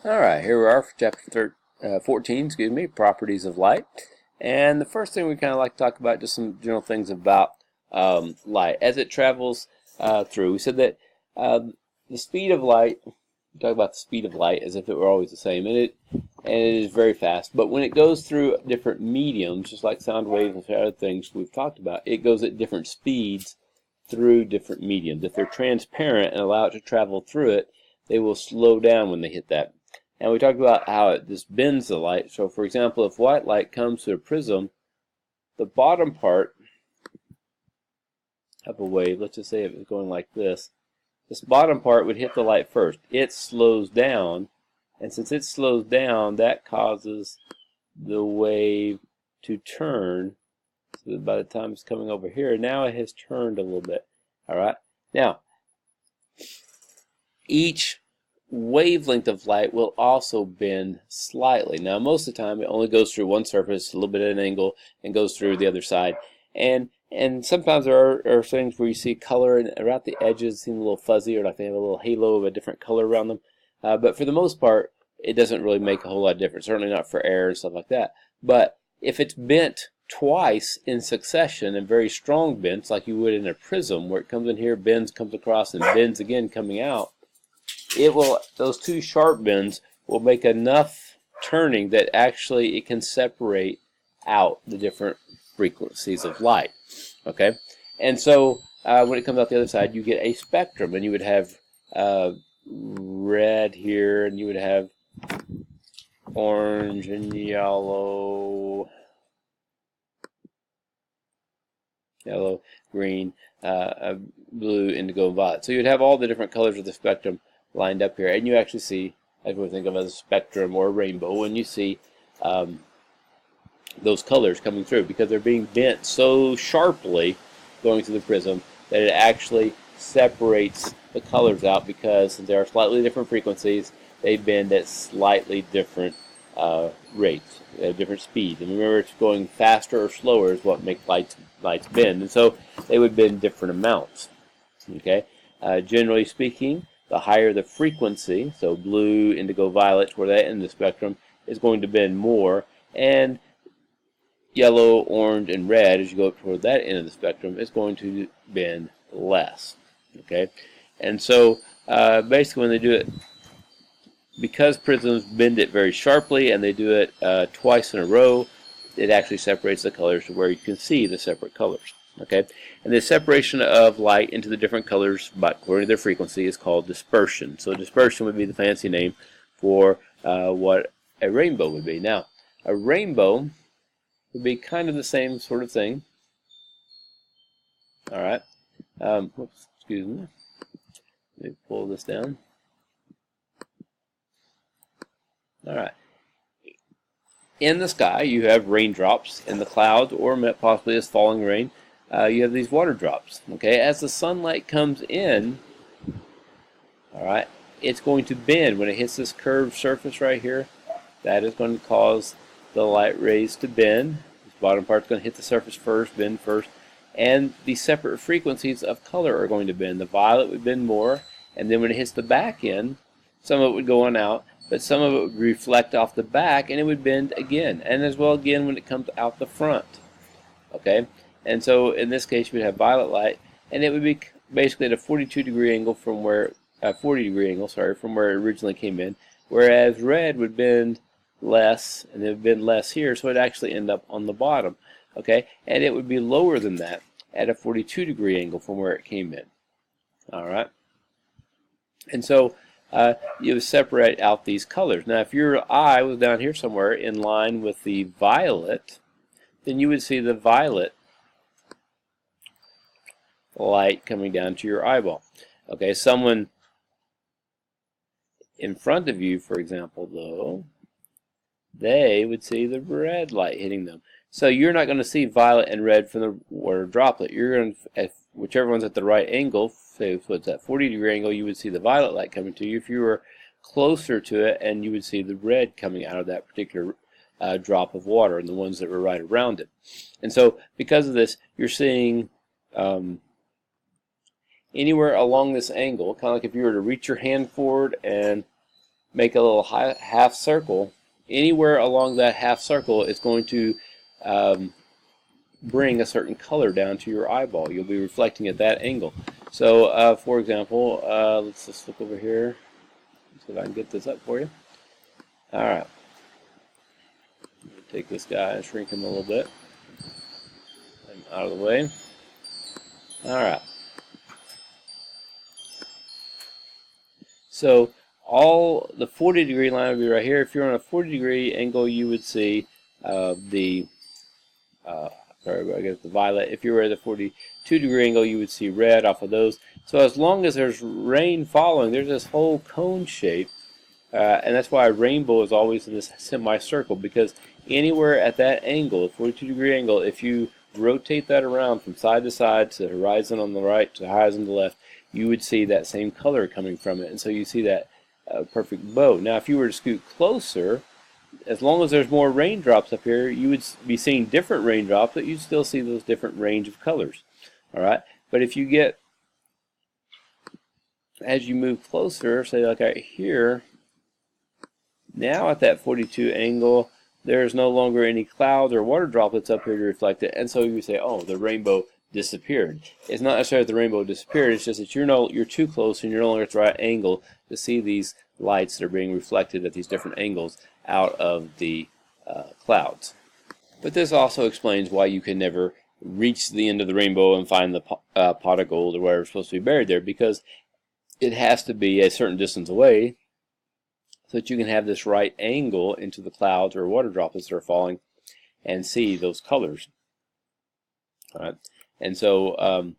Alright, here we are for chapter 14, properties of light. And the first thing we kind of like to talk about, just some general things about light. As it travels through, we said that the speed of light, we talk about the speed of light as if it were always the same, and it is very fast. But when it goes through different mediums, just like sound waves and other things we've talked about, it goes at different speeds through different mediums. If they're transparent and allow it to travel through it, they will slow down when they hit that. And we talked about how it just bends the light. So for example, if white light comes to a prism, the bottom part of a wave, let's just say it was going like this bottom part would hit the light first. It slows down, and since it slows down, that causes the wave to turn. So that by the time it's coming over here, now it has turned a little bit. Alright? Now, each wavelength of light will also bend slightly. Now most of the time it only goes through one surface, a little bit at an angle, and goes through the other side. And sometimes there are things where you see color and around the edges seem a little fuzzy, or like they have a little halo of a different color around them. But for the most part, it doesn't really make a whole lot of difference. Certainly not for air and stuff like that. But if it's bent twice in succession, and very strong bends, like you would in a prism, where it comes in here, bends, comes across, and bends again coming out, those two sharp bends will make enough turning that actually it can separate out the different frequencies of light. Okay, and so when it comes out the other side, you get a spectrum, and you would have red here, and you would have orange and yellow, green, blue, indigo, and violet. So you'd have all the different colors of the spectrum lined up here, and you actually see, as we think of as a spectrum or a rainbow, when you see those colors coming through, because they're being bent so sharply going through the prism that it actually separates the colors out, because since there are slightly different frequencies, they bend at slightly different rates, at different speeds. And remember, it's going faster or slower is what makes lights bend, and so they would bend different amounts. Okay, generally speaking, the higher the frequency, so blue, indigo, violet, where that end of the spectrum, is going to bend more, and yellow, orange, and red, as you go up toward that end of the spectrum, is going to bend less. Okay, and so basically when they do it, because prisms bend it very sharply, and they do it twice in a row, it actually separates the colors to where you can see the separate colors. Okay, and the separation of light into the different colors, but according to their frequency, is called dispersion. So dispersion would be the fancy name for what a rainbow would be. Now, a rainbow would be kind of the same sort of thing. All right. Whoops, excuse me. Let me pull this down. All right. In the sky, you have raindrops in the clouds, or possibly as falling rain. You have these water drops. Okay, as the sunlight comes in, all right, it's going to bend when it hits this curved surface right here. That is going to cause the light rays to bend. This bottom part's going to hit the surface first, bend first, and the separate frequencies of color are going to bend. The violet would bend more, and then when it hits the back end, some of it would go on out, but some of it would reflect off the back, and it would bend again, and as well again when it comes out the front. Okay, and so in this case you would have violet light, and it would be basically at a 42-degree angle from where 40-degree angle, sorry, from where it originally came in, whereas red would bend less, and it would bend less here, so it would actually end up on the bottom. Okay, and it would be lower than that at a 42-degree angle from where it came in. All right, and so you would separate out these colors. Now, if your eye was down here somewhere in line with the violet, then you would see the violet light coming down to your eyeball. Okay, someone in front of you, for example, though, they would see the red light hitting them. So you're not going to see violet and red from the water droplet. You're going to, whichever one's at the right angle, say so it's at 40-degree angle, you would see the violet light coming to you. If you were closer to it, and you would see the red coming out of that particular drop of water, and the ones that were right around it. And so because of this, you're seeing anywhere along this angle, kind of like if you were to reach your hand forward and make a little half circle, anywhere along that half circle is going to bring a certain color down to your eyeball. You'll be reflecting at that angle. So, for example, let's just look over here, see if I can get this up for you. All right. Take this guy and shrink him a little bit. And out of the way. All right. So all the 40-degree line would be right here. If you're on a 40-degree angle, you would see the violet. If you were at a 42-degree angle, you would see red off of those. So as long as there's rain following, there's this whole cone shape, and that's why a rainbow is always in this semicircle, because anywhere at that angle, 42-degree angle, if you rotate that around from side to side, to the horizon on the right, to the horizon on the left, you would see that same color coming from it, and so you see that perfect bow. Now if you were to scoot closer, as long as there's more raindrops up here, you would be seeing different raindrops, but you'd still see those different range of colors. Alright, but if you get, as you move closer, say like right here, now at that 42 angle, there's no longer any clouds or water droplets up here to reflect it, and so you say, oh, the rainbow disappeared. It's not necessarily that the rainbow disappeared, it's just that you're too close and you're no longer at the right angle to see these lights that are being reflected at these different angles out of the clouds. But this also explains why you can never reach the end of the rainbow and find the pot of gold or whatever's supposed to be buried there, because it has to be a certain distance away so that you can have this right angle into the clouds or water droplets that are falling and see those colors. All right. And so a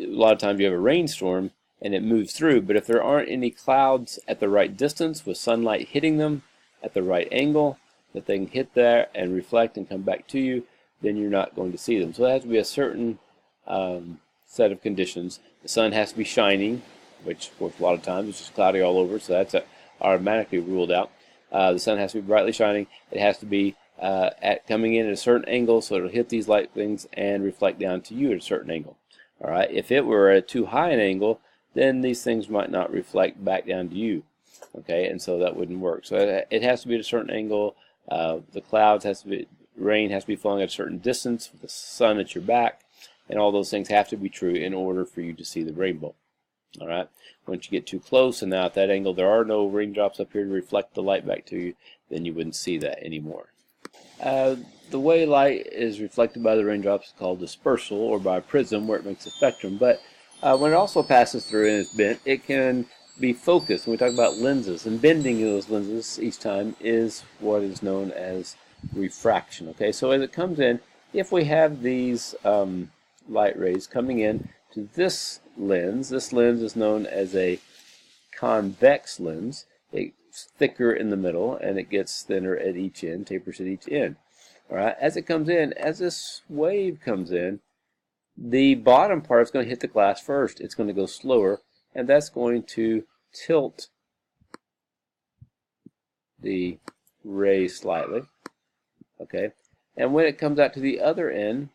lot of times you have a rainstorm and it moves through, but if there aren't any clouds at the right distance with sunlight hitting them at the right angle that they can hit there and reflect and come back to you, then you're not going to see them. So it has to be a certain set of conditions. The sun has to be shining, which of course a lot of times it's just cloudy all over, so that's automatically ruled out. The sun has to be brightly shining. It has to be coming in at a certain angle so it'll hit these light things and reflect down to you at a certain angle. All right. If it were at too high an angle, then these things might not reflect back down to you. Okay, and so that wouldn't work. So it has to be at a certain angle. The clouds has to be, rain has to be falling at a certain distance with the sun at your back, and all those things have to be true in order for you to see the rainbow. All right. Once you get too close and now at that angle there are no raindrops up here to reflect the light back to you, then you wouldn't see that anymore. The way light is reflected by the raindrops is called dispersal, or by a prism, where it makes a spectrum. But when it also passes through and is bent, it can be focused. When we talk about lenses, and bending those lenses each time is what is known as refraction. Okay, so as it comes in, if we have these light rays coming in to this lens is known as a convex lens. It's thicker in the middle and it gets thinner at each end, tapers at each end. All right, as it comes in, as this wave comes in, the bottom part is going to hit the glass first. It's going to go slower, and that's going to tilt the ray slightly. Okay, and when it comes out to the other end,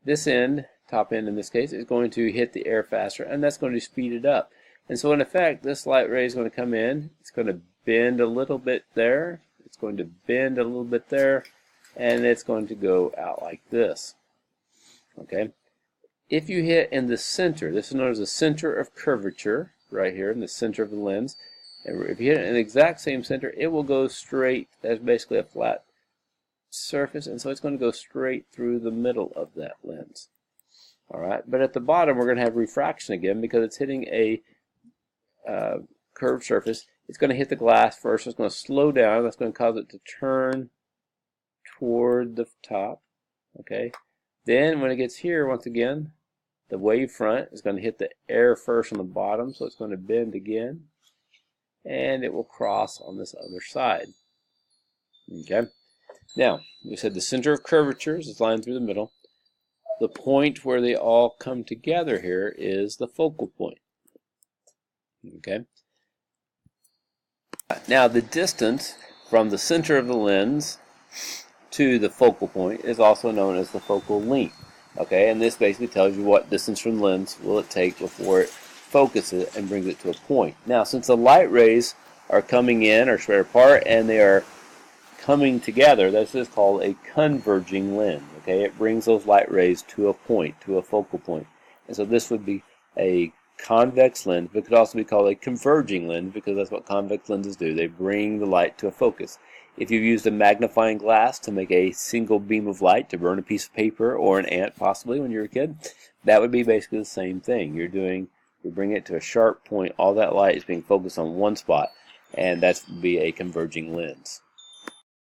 this end, top end in this case, is going to hit the air faster, and that's going to speed it up. And so in effect, this light ray is going to come in, it's going to bend a little bit there, it's going to bend a little bit there, and it's going to go out like this. Okay, if you hit in the center, this is known as the center of curvature, right here in the center of the lens, and if you hit it in the exact same center, it will go straight. That's basically a flat surface, and so it's going to go straight through the middle of that lens. All right, but at the bottom we're going to have refraction again because it's hitting a curved surface. It's going to hit the glass first. It's going to slow down. That's going to cause it to turn toward the top. Okay. Then when it gets here, once again, the wave front is going to hit the air first on the bottom, so it's going to bend again, and it will cross on this other side. Okay. Now, we said the center of curvature is this line through the middle. The point where they all come together here is the focal point. Okay. Now, the distance from the center of the lens to the focal point is also known as the focal length. Okay, and this basically tells you what distance from the lens will it take before it focuses and brings it to a point. Now, since the light rays are coming in or spread apart, and they are coming together. This is called a converging lens. Okay, it brings those light rays to a point, to a focal point. And so this would be a convex lens, but it could also be called a converging lens because that's what convex lenses do. They bring the light to a focus. If you've used a magnifying glass to make a single beam of light to burn a piece of paper or an ant possibly when you were a kid, that would be basically the same thing. You're bringing it to a sharp point. All that light is being focused on one spot, and that would be a converging lens.